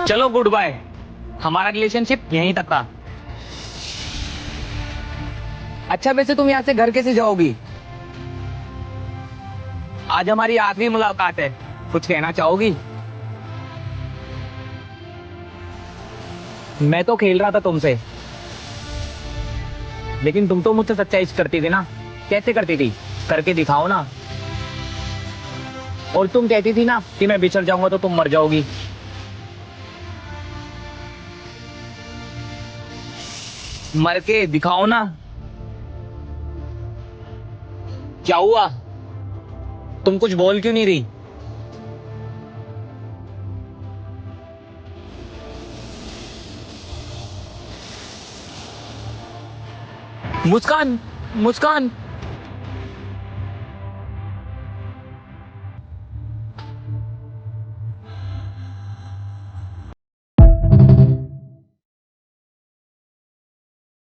चलो good bye, हमारा relationship यहीं तक था। अच्छा वैसे तुम यहाँ से घर कैसे जाओगी? आज हमारी आखिरी मुलाकात है, कुछ कहना चाहोगी? मैं तो खेल रहा था तुमसे, लेकिन तुम तो मुझसे सच्चा इश्क करती थी ना। कैसे करती थी, करके दिखाओ ना। और तुम कहती थी ना कि मैं बिछड़ जाऊंगा तो तुम मर जाओगी। मर के दिखाओ ना। क्या हुआ, तुम कुछ बोल क्यों नहीं रही? मुस्कान, मुस्कान।